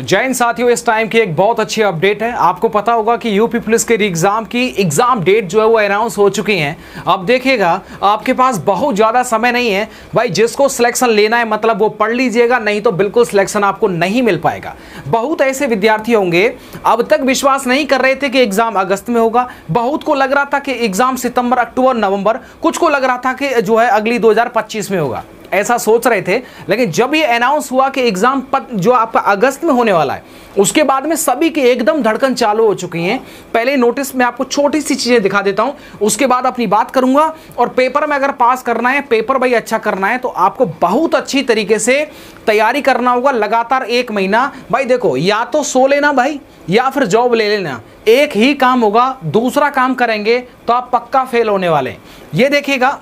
जय हिंद साथियों, इस टाइम की एक बहुत अच्छी अपडेट है। आपको पता होगा कि यूपी पुलिस के एग्जाम की एग्जाम डेट जो है वो अनाउंस हो चुकी है। अब देखिएगा, आपके पास बहुत ज़्यादा समय नहीं है भाई। जिसको सिलेक्शन लेना है मतलब वो पढ़ लीजिएगा, नहीं तो बिल्कुल सिलेक्शन आपको नहीं मिल पाएगा। बहुत ऐसे विद्यार्थी होंगे अब तक विश्वास नहीं कर रहे थे कि एग्जाम अगस्त में होगा। बहुत को लग रहा था कि एग्जाम सितंबर, अक्टूबर, नवंबर, कुछ को लग रहा था कि जो है अगली 2025 में होगा, ऐसा सोच रहे थे। लेकिन जब ये अनाउंस हुआ कि एग्जाम जो आपका अगस्त में होने वाला है, उसके बाद में सभी की एकदम धड़कन चालू हो चुकी है। पहले नोटिस में आपको छोटी सी चीजें दिखा देता हूं, उसके बाद अपनी बात करूंगा। और पेपर में अगर पास करना है, पेपर भाई अच्छा करना है, तो आपको बहुत अच्छी तरीके से तैयारी करना होगा। लगातार 1 महीना भाई देखो, या तो सो लेना भाई या फिर जॉब ले लेना, एक ही काम होगा। दूसरा काम करेंगे तो आप पक्का फेल होने वाले हैं। ये देखिएगा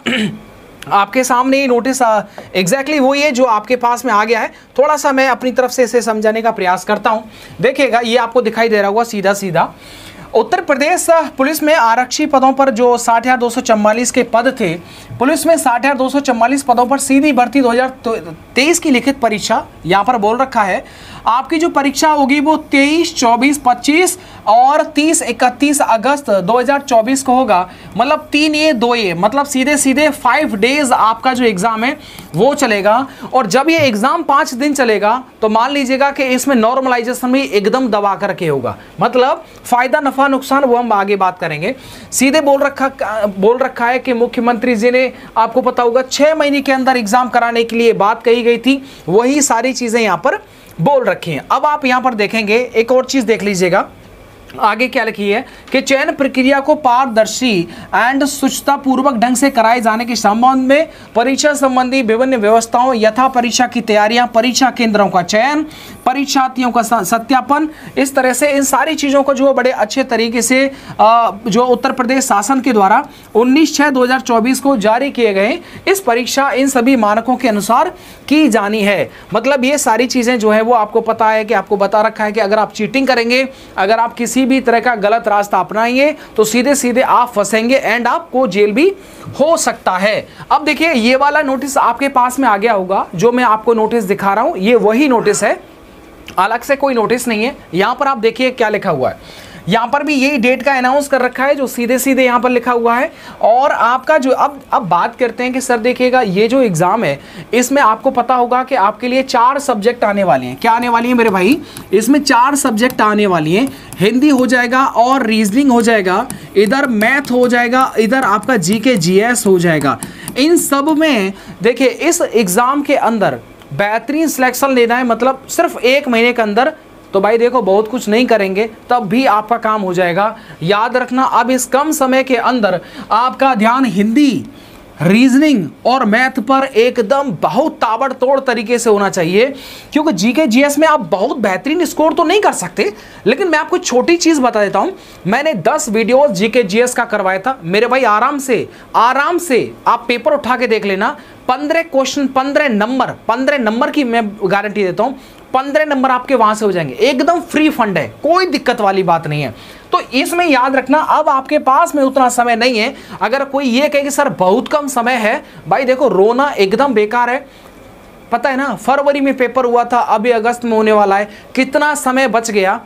आपके सामने ही नोटिस एग्जैक्टली वही है जो आपके पास में आ गया है। थोड़ा सा मैं अपनी तरफ से इसे समझाने का प्रयास करता हूं। देखिएगा, ये आपको दिखाई दे रहा होगा सीधा सीधा। उत्तर प्रदेश पुलिस में आरक्षी पदों पर जो 60,244 के पद थे, पुलिस में 60,244 पदों पर सीधी भर्ती 2023 की लिखित परीक्षा यहाँ पर बोल रखा है। आपकी जो परीक्षा होगी वो 23, 24, 25 और 30, 31 अगस्त 2024 को होगा। मतलब 3 ये 2 ये, मतलब सीधे सीधे 5 डेज आपका जो एग्जाम है वो चलेगा। और जब ये एग्जाम 5 दिन चलेगा तो मान लीजिएगा कि इसमें नॉर्मलाइजेशन भी एकदम दबा करके होगा। मतलब फायदा नफा नुकसान वो हम आगे बात करेंगे। सीधे बोल रखा है कि मुख्यमंत्री जी ने, आपको पता होगा, 6 महीने के अंदर एग्जाम कराने के लिए बात कही गई थी। वही सारी चीजें यहां पर बोल रखी हैं। अब आप यहां पर देखेंगे, एक और चीज देख लीजिएगा, आगे क्या लिखी है कि चयन प्रक्रिया को पारदर्शी एंड शुचिता पूर्वक ढंग से कराए जाने के संबंध में परीक्षा संबंधी विभिन्न व्यवस्थाओं यथा परीक्षा की तैयारियां, परीक्षा केंद्रों का चयन, परीक्षार्थियों का सत्यापन, इस तरह से इन सारी चीजों को जो बड़े अच्छे तरीके से जो उत्तर प्रदेश शासन के द्वारा 19/6/2024 को जारी किए गए, इस परीक्षा इन सभी मानकों के अनुसार की जानी है। मतलब ये सारी चीजें जो है वो आपको पता है कि आपको बता रखा है कि अगर आप चीटिंग करेंगे, अगर आप किसी भी तरह का गलत रास्ता अपनाएंगे तो सीधे सीधे आप फंसेंगे एंड आपको जेल भी हो सकता है। अब देखिए, ये वाला नोटिस आपके पास में आ गया होगा। जो मैं आपको नोटिस दिखा रहा हूं ये वही नोटिस है, अलग से कोई नोटिस नहीं है। यहां पर आप देखिए क्या लिखा हुआ है। यहां पर भी यही डेट का अनाउंस कर रखा है जो सीधे सीधे यहां पर लिखा हुआ है। और आपका जो अब बात करते हैं कि सर देखिएगा, ये जो एग्जाम है इसमें आपको पता होगा कि आपके लिए 4 सब्जेक्ट आने वाले हैं। क्या आने वाली है मेरे भाई? इसमें 4 सब्जेक्ट आने वाली हैं। हिंदी हो जाएगा और रीजनिंग हो जाएगा, इधर मैथ हो जाएगा, इधर आपका जीके जीएस हो जाएगा। इन सब में देखिए, इस एग्जाम के अंदर बेहतरीन सिलेक्शन लेना है, मतलब सिर्फ 1 महीने के अंदर, तो भाई देखो बहुत कुछ नहीं करेंगे तब भी आपका काम हो जाएगा। याद रखना, अब इस कम समय के अंदर आपका ध्यान हिंदी, रीजनिंग और मैथ पर एकदम बहुत ताबड़तोड़ तरीके से होना चाहिए। क्योंकि जीके जीएस में आप बहुत बेहतरीन स्कोर तो नहीं कर सकते, लेकिन मैं आपको छोटी चीज बता देता हूं। मैंने 10 वीडियो जीके जीएस का करवाया था मेरे भाई। आराम से आप पेपर उठा के देख लेना। 15 क्वेश्चन, 15 नंबर की मैं गारंटी देता हूं। 15 नंबर आपके वहां से हो जाएंगे। एकदम फ्री फंड है, कोई दिक्कत वाली बात नहीं है। तो इसमें याद रखना, अब आपके पास में उतना समय नहीं है। अगर कोई ये कहे कि सर बहुत कम समय है, भाई देखो रोना एकदम बेकार है। पता है ना, फरवरी में पेपर हुआ था, अभी अगस्त में होने वाला है, कितना समय बच गया।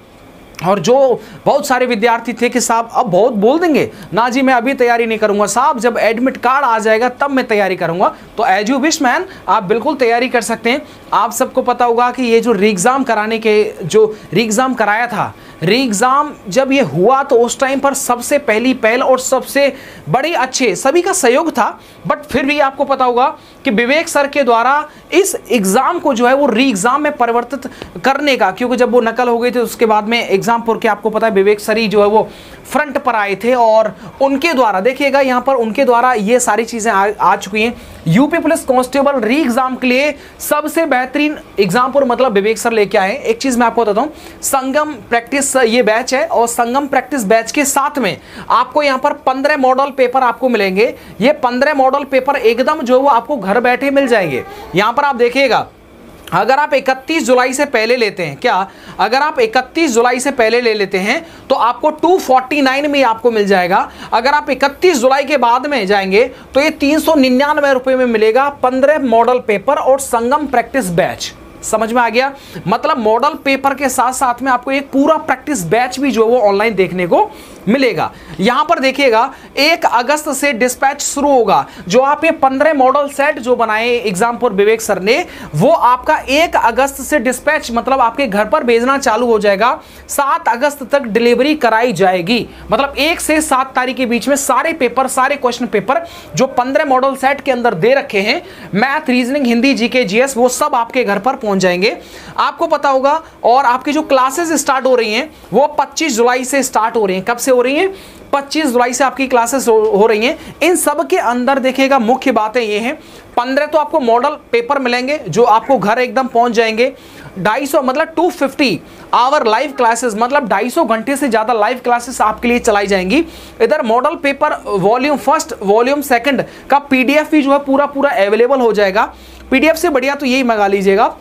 और जो बहुत सारे विद्यार्थी थे कि साहब अब बहुत बोल देंगे ना जी, मैं अभी तैयारी नहीं करूंगा साहब, जब एडमिट कार्ड आ जाएगा तब मैं तैयारी करूंगा। तो एज यू विश मैन, आप बिल्कुल तैयारी कर सकते हैं। आप सबको पता होगा कि ये जो री एग्जाम कराने के, जो री एग्जाम कराया था, री एग्जाम जब ये हुआ तो उस टाइम पर सबसे पहल और सबसे बड़े अच्छे सभी का सहयोग था। बट फिर भी आपको पता होगा कि विवेक सर के द्वारा इस एग्जाम को जो है वो री एग्जाम में परिवर्तित करने का, क्योंकि जब वो नकल हो गई थी उसके बाद में एग्जाम पर के आपको पता है विवेक सर ही जो है वो फ्रंट पर आए थे। और उनके द्वारा देखिएगा, यहाँ पर उनके द्वारा ये सारी चीजें आ चुकी हैं। यूपी पुलिस कांस्टेबल री एग्जाम के लिए सबसे बेहतरीन एग्जाम पर मतलब विवेक सर लेके आए। एक चीज मैं आपको बताता हूँ, संगम प्रैक्टिस ये बैच है, और संगम प्रैक्टिस बैच के साथ में आपको यहाँ पर 15 मॉडल पेपर आपको मिलेंगे। ये 15 मॉडल पेपर एकदम जो वो आपको घर बैठे मिल जाएंगे। यहाँ पर आप देखिएगा, अगर आप 31 जुलाई से पहले लेते हैं, क्या अगर आप 31 जुलाई से पहले ले लेते हैं तो आपको 249 में आपको मिल जाएगा। अगर आप 31 जुलाई के बाद में जाएंगे तो ये 399 रुपए में मिलेगा 15 मॉडल पेपर और संगम प्रैक्टिस बैच। समझ में आ गया? मतलब मॉडल पेपर के साथ साथ में आपको एक पूरा प्रैक्टिस बैच भी जो है वो ऑनलाइन देखने को मिलेगा। यहां पर देखिएगा 1 अगस्त से डिस्पैच शुरू होगा। जो आप ये 15 मॉडल सेट जो बनाए एग्जाम पर विवेक सर ने, वो आपका 1 अगस्त से डिस्पैच मतलब आपके घर पर भेजना चालू हो जाएगा। 7 अगस्त तक डिलीवरी कराई जाएगी। मतलब 1 से 7 तारीख के बीच में सारे पेपर, सारे क्वेश्चन पेपर जो 15 मॉडल सेट के अंदर दे रखे हैं, math, reasoning, Hindi, GK, GS, वो सब आपके घर पर पहुंच जाएंगे। आपको पता होगा। और आपकी जो क्लासेस स्टार्ट हो रही हैं वो 25 जुलाई से स्टार्ट हो रही हैं। कब से हो रही हैं? 25 जुलाई से आपकी क्लासेस हो रही हैं। इन सब के अंदर देखिएगा मुख्य बातें ये हैं, 15 तो आपको मॉडल पेपर मिलेंगे जो आपको घर एकदम पहुंच जाएंगे। 250 मतलब 250 आवर लाइव क्लासेस, मतलब 250 घंटे से ज्यादा लाइव क्लासेस आपके लिए चलाई जाएंगी। इधर मॉडल पेपर वॉल्यूम 1, वॉल्यूम 2 का पीडीएफ भी जो है पूरा अवेलेबल हो जाएगा। पीडीएफ से बढ़िया तो यही मंगा लीजिएगा।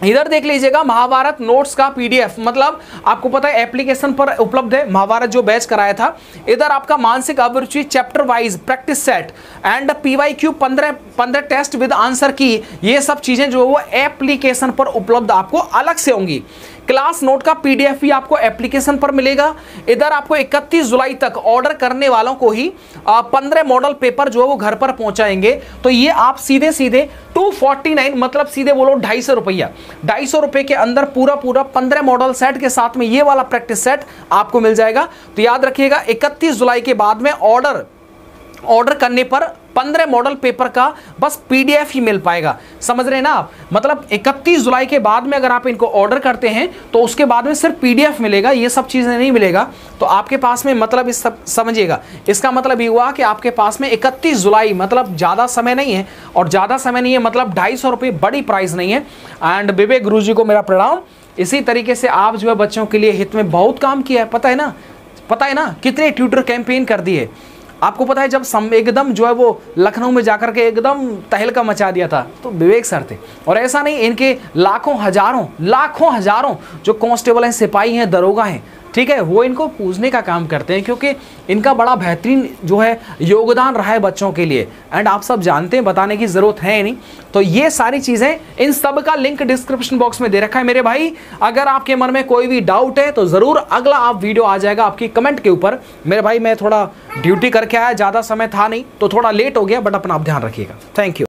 इधर देख लीजिएगा महाभारत नोट्स का पीडीएफ, मतलब आपको पता है एप्लीकेशन पर उपलब्ध है, महाभारत जो बैच कराया था। इधर आपका मानसिक अभिरुचि chapter wise practice set and PYQ 15 test with answer key, ये सब चीजें जो वो एप्लीकेशन पर उपलब्ध आपको अलग से होंगी। क्लास नोट का पीडीएफ भी आपको एप्लीकेशन पर मिलेगा। इधर आपको 31 जुलाई तक ऑर्डर करने वालों को ही 15 मॉडल पेपर जो है वो घर पर पहुंचाएंगे। तो ये आप सीधे 249 मतलब सीधे बोलो 250 रुपया, 250 रुपए के अंदर पूरा 15 मॉडल सेट के साथ में ये वाला प्रैक्टिस सेट आपको मिल जाएगा। तो याद रखिएगा 31 जुलाई के बाद में ऑर्डर करने पर 15 मॉडल पेपर का बस पीडीएफ ही मिल पाएगा। समझ रहे हैं ना आप? मतलब 31 जुलाई के बाद में अगर आप इनको ऑर्डर करते हैं तो उसके बाद में सिर्फ पीडीएफ मिलेगा, ये सब चीजें नहीं मिलेगा। तो आपके पास में मतलब इस सब समझिएगा, इसका मतलब ये हुआ कि आपके पास में 31 जुलाई मतलब ज्यादा समय नहीं है, और ज्यादा समय नहीं है मतलब 250 रुपये बड़ी प्राइस नहीं है। एंड विवेक गुरु जी को मेरा प्रणाम। इसी तरीके से आप जो है बच्चों के लिए हित में बहुत काम किया है, पता है ना कितने ट्यूटर कैंपेन कर दिए। आपको पता है जब एकदम जो है वो लखनऊ में जाकर के एकदम तहलका मचा दिया था तो विवेक सर थे। और ऐसा नहीं, इनके लाखों हजारों जो कांस्टेबल हैं, सिपाही हैं, दरोगा हैं, ठीक है, वो इनको पूछने का काम करते हैं, क्योंकि इनका बड़ा बेहतरीन जो है योगदान रहा है बच्चों के लिए। एंड आप सब जानते हैं, बताने की जरूरत है नहीं। तो ये सारी चीजें, इन सब का लिंक डिस्क्रिप्शन बॉक्स में दे रखा है मेरे भाई। अगर आपके मन में कोई भी डाउट है तो जरूर अगला आप वीडियो आ जाएगा आपकी कमेंट के ऊपर। मेरे भाई मैं थोड़ा ड्यूटी करके आया, ज्यादा समय था नहीं तो थोड़ा लेट हो गया, बट अपना आप ध्यान रखिएगा। Thank you.